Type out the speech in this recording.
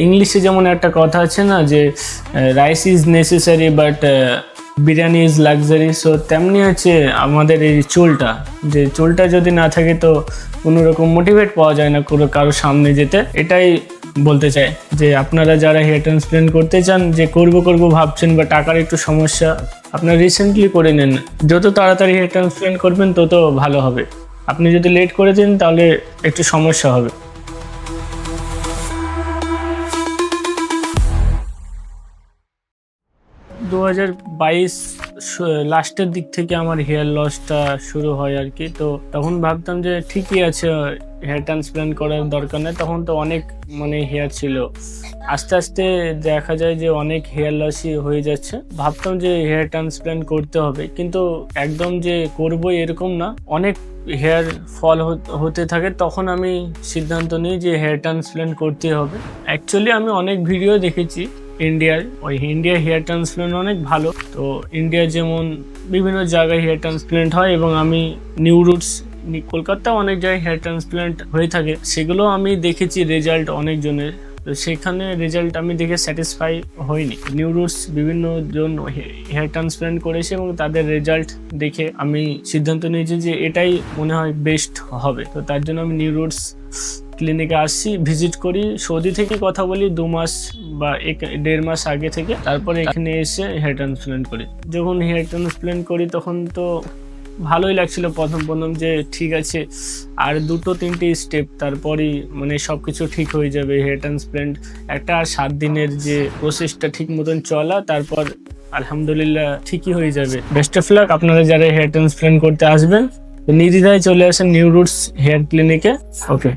ইংলিশে যেমন একটা কথা আছে না যে rice is necessary but biryani is luxury. So তেমনি আছে আমাদের এই চুলটা, যে চুলটা যদি না থাকে তো কোনো রকম মোটিভেট পাওয়া যায় না কারো সামনে যেতে। এটাই বলতে চাই যে আপনারা যারা হেয়ার ট্রান্সপ্ল্যান্ট করতে চান, যে করব ভাবছেন বা টাকার একটু সমস্যা, আপনারা রিসেন্টলি করে নেন। যত তাড়াতাড়ি হেয়ার ট্রান্সপ্ল্যান্ট করবেন তত ভালো হবে। আপনি যদি লেট করে দেন তাহলে একটু সমস্যা হবে। 2022 লাস্টের দিক থেকে আমার হেয়ার লসটা শুরু হয় আর কি। তো তখন ভাবতাম যে ঠিকই আছে, হেয়ার ট্রান্সপ্ল্যান্ট করার দরকার নেই। তখন তো অনেক হেয়ার ছিল, আস্তে আস্তে দেখা যায় যে অনেক হেয়ার লসই হয়ে যাচ্ছে। ভাবতাম যে হেয়ার ট্রান্সপ্ল্যান্ট করতে হবে, কিন্তু একদম যে করবো এরকম না, অনেক হেয়ার ফল হতে থাকে। তখন আমি সিদ্ধান্ত নিই যে হেয়ার ট্রান্সপ্ল্যান্ট করতে হবে। অ্যাকচুয়ালি আমি অনেক ভিডিও দেখেছি ইন্ডিয়া হেয়ার ট্রান্সপ্ল্যান্ট অনেক ভালো। তো ইন্ডিয়া যেমন বিভিন্ন জায়গায় হেয়ার ট্রান্সপ্ল্যান্ট হয়, এবং আমি নিউ রুটস কলকাতায় অনেক জায়গায় হেয়ার ট্রান্সপ্ল্যান্ট হয়ে থাকে, সেগুলো আমি দেখেছি রেজাল্ট অনেকজনের। তো সেখানে রেজাল্ট আমি দেখে স্যাটিসফাই হইনি। নিউ রুটস বিভিন্ন জন হেয়ার ট্রান্সপ্ল্যান্ট করেছে এবং তাদের রেজাল্ট দেখে আমি সিদ্ধান্ত নিয়েছি যে এটাই মনে হয় বেস্ট হবে। তো তার জন্য আমি নিউ রুটস ক্লিনিকে আসছি, ভিজিট করি। সৌদি থেকে কথা বলি 2 মাস বা 1.5 মাস আগে থেকে, তারপরে এখানে এসে হেয়ার ট্রান্সপ্ল্যান্ট করি। যখন হেয়ার ট্রান্সপ্ল্যান্ট করি তখন তো ভালোই লাগছিল প্রথম যে ঠিক আছে, আর 2-3টে স্টেপ, তারপরই সবকিছু ঠিক হয়ে যাবে। হেয়ার ট্রান্সপ্ল্যান্ট একটা 7 দিনের যে প্রসেসটা ঠিক মতন চলা, তারপর আলহামদুলিল্লাহ ঠিকই হয়ে যাবে। বেস্ট অফ লাক আপনারা যারা হেয়ার ট্রান্সপ্ল্যান্ট করতে আসবেন, নির্দ্বিধায় চলে আসেন নিউ রুটস হেয়ার ক্লিনিকে। ওকে।